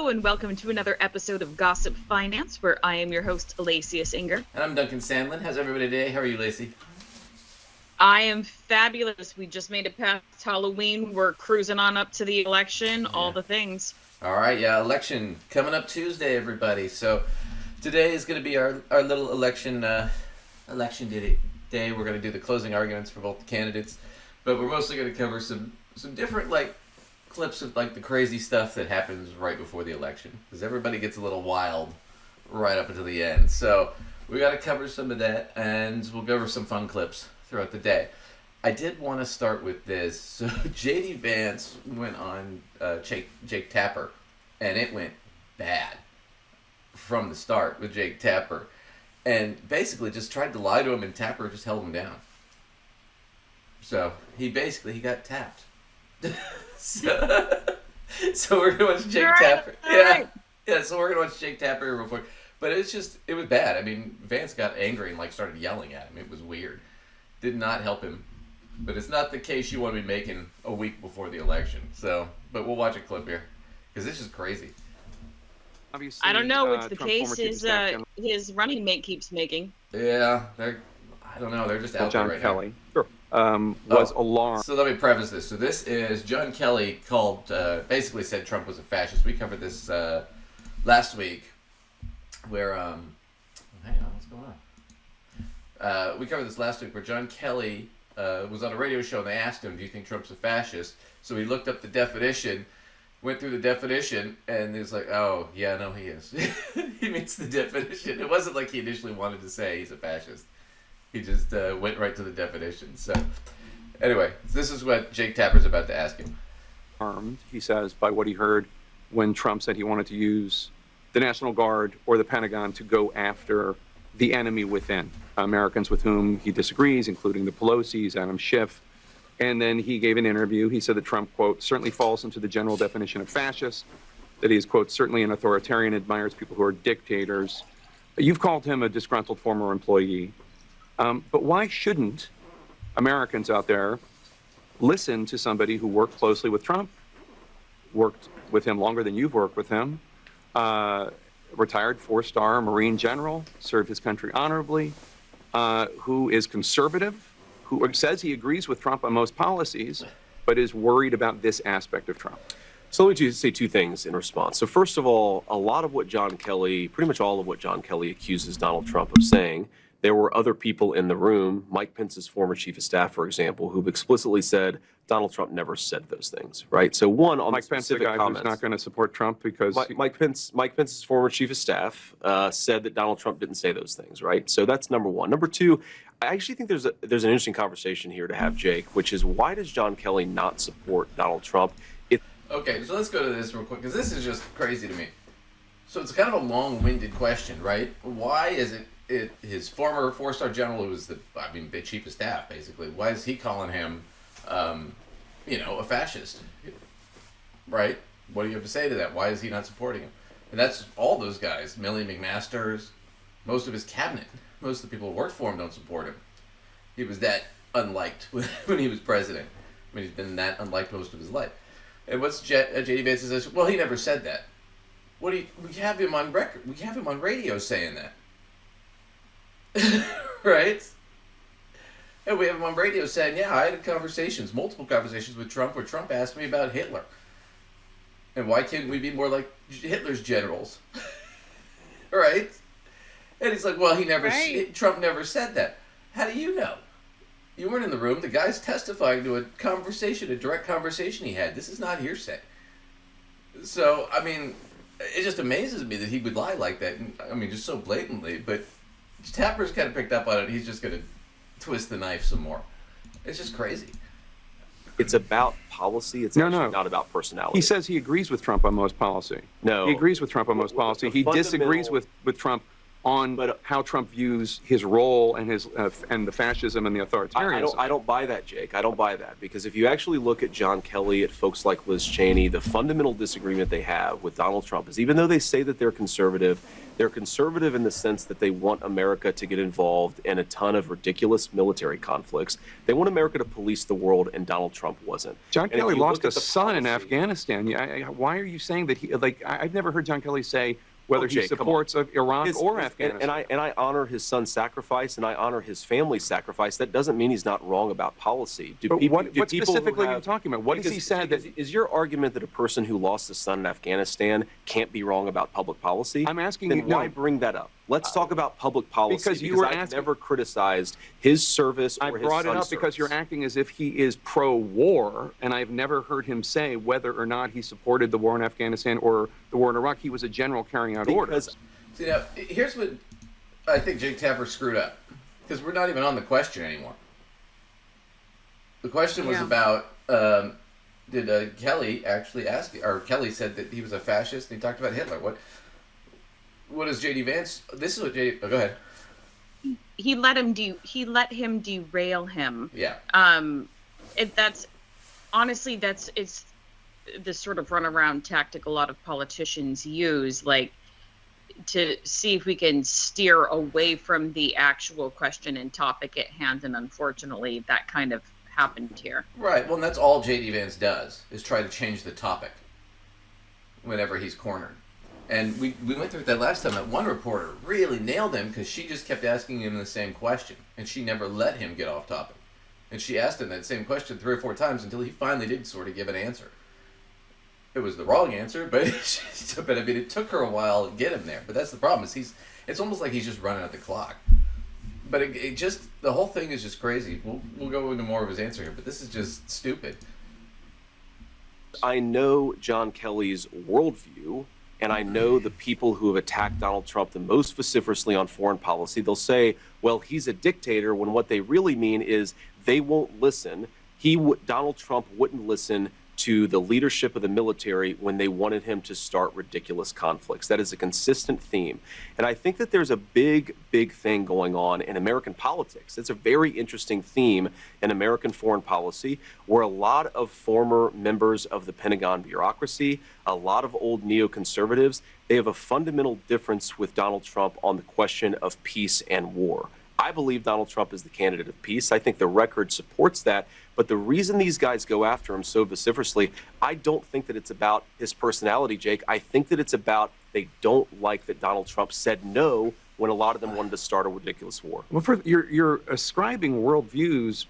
Hello and welcome to another episode of Gossip Finance, where I am your host, Alacius Inger. And I'm Duncan Sandlin. How's everybody today? How are you, Lacey? I am fabulous. We just made it past Halloween. We're cruising on up to the election, all the things. All right, election coming up Tuesday, everybody. So today is going to be our little election day. We're going to do the closing arguments for both the candidates, but we're mostly going to cover some different clips of the crazy stuff that happens right before the election, because everybody gets a little wild right up until the end. So we got to cover some of that, and we'll go over some fun clips throughout the day. I did want to start with this. So J.D. Vance went on Jake Tapper, and it went bad from the start with Jake Tapper, and basically just tried to lie to him, and Tapper just held him down. So he got tapped. So we're gonna watch Jake Tapper. Yeah. So we're gonna watch Jake Tapper real quick. But it was bad. I mean, Vance got angry and started yelling at him. It was weird. Did not help him. But it's not the case you want to be making a week before the election. So, but we'll watch a clip here because this is crazy. Obviously, I don't know what's the case his running mate keeps making. Yeah, I don't know. They're just out there right Kelly. now. Sure. Was alarmed. So let me preface this. So this is John Kelly basically said Trump was a fascist. We covered this last week, where hang on, what's going on? We covered this last week where John Kelly was on a radio show and they asked him, "Do you think Trump's a fascist?" So he looked up the definition, went through the definition, and he was like, "Oh yeah, no, he is." He meets the definition. It wasn't like he initially wanted to say he's a fascist. He just went right to the definition. So, anyway, this is what Jake Tapper's about to ask him. He says, by what he heard when Trump said he wanted to use the National Guard or the Pentagon to go after the enemy within, Americans with whom he disagrees, including the Pelosi's, Adam Schiff. And then he gave an interview. He said that Trump, quote, certainly falls into the general definition of fascist, that he is, quote, certainly an authoritarian, admires people who are dictators. You've called him a disgruntled former employee. But why shouldn't Americans out there listen to somebody who worked closely with Trump, worked with him longer than you've worked with him, retired four-star Marine general, served his country honorably, who is conservative, who says he agrees with Trump on most policies, but is worried about this aspect of Trump? So let me just say two things in response. So first of all, pretty much all of what John Kelly accuses Donald Trump of saying, there were other people in the room, Mike Pence's former chief of staff, for example, who've explicitly said Donald Trump never said those things, right? So one, on Mike the specific Pence, the guy comments, who's not going to support Trump because Mike Pence's former chief of staff said that Donald Trump didn't say those things, right? So that's number one. Number two, I actually think there's an interesting conversation here to have, Jake, which is why does John Kelly not support Donald Trump? Okay, so let's go to this real quick because this is just crazy to me. So it's kind of a long-winded question, right? Why is it his former four-star general, who was the chief of staff, basically, why is he calling him, a fascist? Right? What do you have to say to that? Why is he not supporting him? And that's all those guys. Millie McMasters, most of his cabinet, most of the people who worked for him don't support him. He was that unliked when he was president. I mean, he's been that unliked most of his life. And what's J.D. Vance says? Well, he never said that. We have him on record. We have him on radio saying that. Right? And we have him on radio saying, yeah, I had multiple conversations with Trump where Trump asked me about Hitler. And why can't we be more like Hitler's generals? Right? And he's like, well, Trump never said that. How do you know? You weren't in the room. The guy's testifying to a direct conversation he had. This is not hearsay. So, I mean, it just amazes me that he would lie like that. I mean, just so blatantly. But Tapper's kind of picked up on it. He's just going to twist the knife some more. It's just crazy. It's about policy. It's not about personality. He says he agrees with Trump on most policy. No. He agrees with Trump on most policy. He disagrees with Trump on how Trump views his role and his and the fascism and the authoritarianism. I don't buy that, Jake. I don't buy that, because if you actually look at John Kelly, at folks like Liz Cheney, the fundamental disagreement they have with Donald Trump is, even though they say that they're conservative in the sense that they want America to get involved in a ton of ridiculous military conflicts. They want America to police the world, and Donald Trump wasn't. John Kelly lost a son in Afghanistan. Why are you saying that he, like, I've never heard John Kelly say whether he supports of Iraq or Afghanistan. And I honor his son's sacrifice, and I honor his family's sacrifice. That doesn't mean he's not wrong about policy. What specifically are you talking about? What has he said? Is your argument that a person who lost a son in Afghanistan can't be wrong about public policy? I'm asking then you. Why bring that up? Let's talk about public policy. Because I've never criticized his service or his son's service. I brought it up because you're acting as if he is pro-war, and I've never heard him say whether or not he supported the war in Afghanistan or the war in Iraq. He was a general carrying out orders. See, now, here's what I think Jake Tapper screwed up, because we're not even on the question anymore. The question was about, did Kelly actually ask, or Kelly said that he was a fascist, and he talked about Hitler. What does J.D. Vance? This is what J.D. Oh, go ahead. He let him derail him. Yeah. That's it's this sort of runaround tactic a lot of politicians use, like, to see if we can steer away from the actual question and topic at hand, and unfortunately, that kind of happened here. Right. Well, and that's all J.D. Vance does, is try to change the topic whenever he's cornered. And we went through that last time. That one reporter really nailed him because she just kept asking him the same question, and she never let him get off topic. And she asked him that same question 3 or 4 times until he finally did sort of give an answer. It was the wrong answer, but I mean, it took her a while to get him there. But that's the problem, is it's almost like he's just running out the clock. But it just, the whole thing is just crazy. We'll go into more of his answer here, but this is just stupid. I know John Kelly's worldview, and I know the people who have attacked Donald Trump the most vociferously on foreign policy. They'll say, well, he's a dictator, when what they really mean is they won't listen. Donald Trump wouldn't listen to the leadership of the military when they wanted him to start ridiculous conflicts. That is a consistent theme. And I think that there's a big, big thing going on in American politics. It's a very interesting theme in American foreign policy, where a lot of former members of the Pentagon bureaucracy, a lot of old neoconservatives, they have a fundamental difference with Donald Trump on the question of peace and war. I believe Donald Trump is the candidate of peace. I think the record supports that. But the reason these guys go after him so vociferously, I don't think that it's about his personality, Jake. I think that it's about they don't like that Donald Trump said no when a lot of them wanted to start a ridiculous war. Well, you're ascribing worldviews,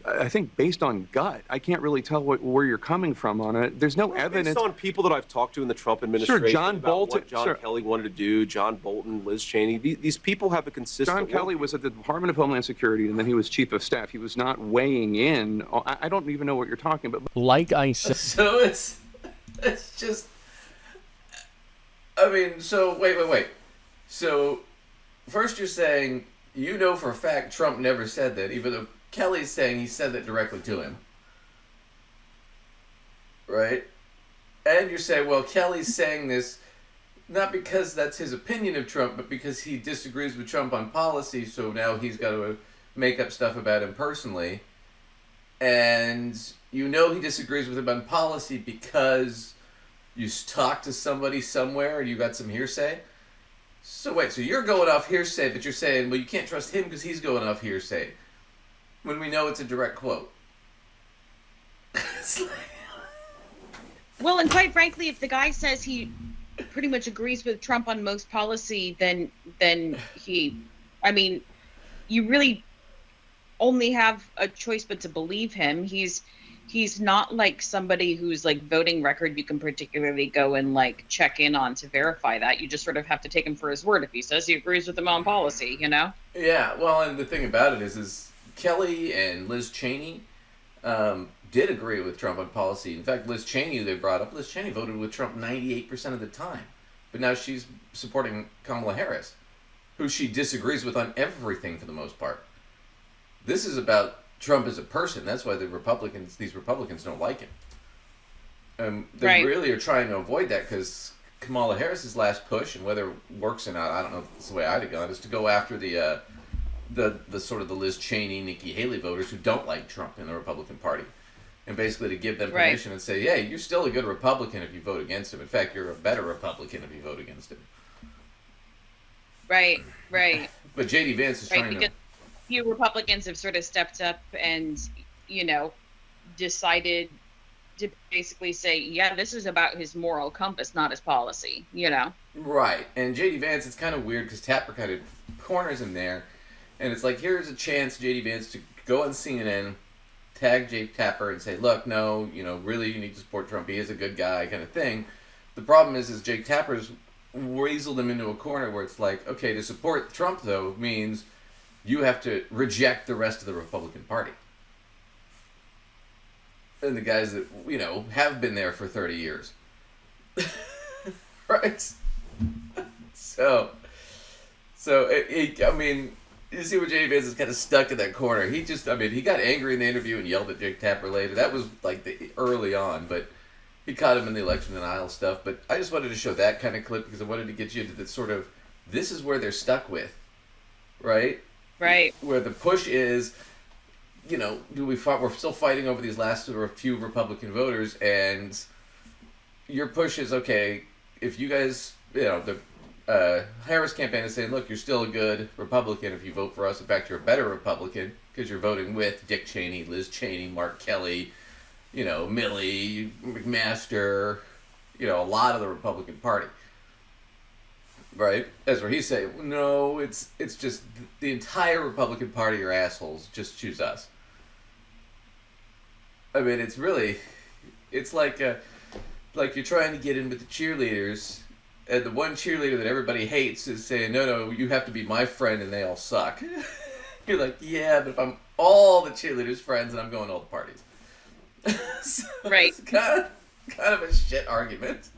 I think, based on gut. I can't really tell where you're coming from on it. There's no evidence. Based on people that I've talked to in the Trump administration, sure, John Bolton, what John Kelly wanted to do, John Bolton, Liz Cheney, these people have a consistent... John Kelly was at the Department of Homeland Security, and then he was chief of staff. He was not weighing in. I don't even know what you're talking about. Like I said... So it's just... I mean, so, wait. So, first you're saying, you know for a fact Trump never said that, even though Kelly's saying he said that directly to him. Right? And you're saying, well, Kelly's saying this not because that's his opinion of Trump, but because he disagrees with Trump on policy, so now he's got to make up stuff about him personally. And you know he disagrees with him on policy because you talked to somebody somewhere and you got some hearsay? So wait, so you're going off hearsay, but you're saying, well, you can't trust him because he's going off hearsay, when we know it's a direct quote. Well, and quite frankly, if the guy says he pretty much agrees with Trump on most policy, then he, I mean, you really only have a choice but to believe him. He's not like somebody whose like voting record you can particularly go and like check in on to verify that. You just sort of have to take him for his word if he says he agrees with him on policy, you know? Yeah, well, and the thing about it is Kelly and Liz Cheney did agree with Trump on policy. In fact, Liz Cheney, they brought up, Liz Cheney voted with Trump 98% of the time. But now she's supporting Kamala Harris, who she disagrees with on everything for the most part. This is about Trump as a person. That's why these Republicans don't like him. They really are trying to avoid that because Kamala Harris's last push, and whether it works or not, I don't know if it's the way I'd have gone, is to go after the sort of the Liz Cheney, Nikki Haley voters who don't like Trump in the Republican Party. And basically to give them permission and say, hey, you're still a good Republican if you vote against him. In fact, you're a better Republican if you vote against him. Right. But J.D. Vance is trying because few Republicans have sort of stepped up and, decided to basically say, yeah, this is about his moral compass, not his policy, Right. And J.D. Vance, it's kind of weird because Tapper kind of corners him there. And it's like, here's a chance, J.D. Vance, to go on CNN, tag Jake Tapper and say, look, no, really you need to support Trump. He is a good guy kind of thing. The problem is Jake Tapper's weaseled him into a corner where it's like, okay, to support Trump, though, means you have to reject the rest of the Republican Party. And the guys that, have been there for 30 years. Right? So you see what J.D. Vance is kind of stuck in that corner. He got angry in the interview and yelled at Jake Tapper later. That was like early on, but he caught him in the election denial stuff. But I just wanted to show that kind of clip because I wanted to get you into that sort of, this is where they're stuck with, right? Right. Where the push is, we're still fighting over these last few Republican voters, and your push is, okay, if you guys, the Harris campaign is saying, look, you're still a good Republican if you vote for us. In fact, you're a better Republican because you're voting with Dick Cheney, Liz Cheney, Mark Kelly, Milley, McMaster, a lot of the Republican Party. Right? That's where he's saying, no, it's just the entire Republican Party are assholes. Just choose us. I mean, it's like you're trying to get in with the cheerleaders, and the one cheerleader that everybody hates is saying, no, you have to be my friend and they all suck. You're like, yeah, but if I'm all the cheerleaders' friends and I'm going to all the parties. So right. It's kind of a shit argument.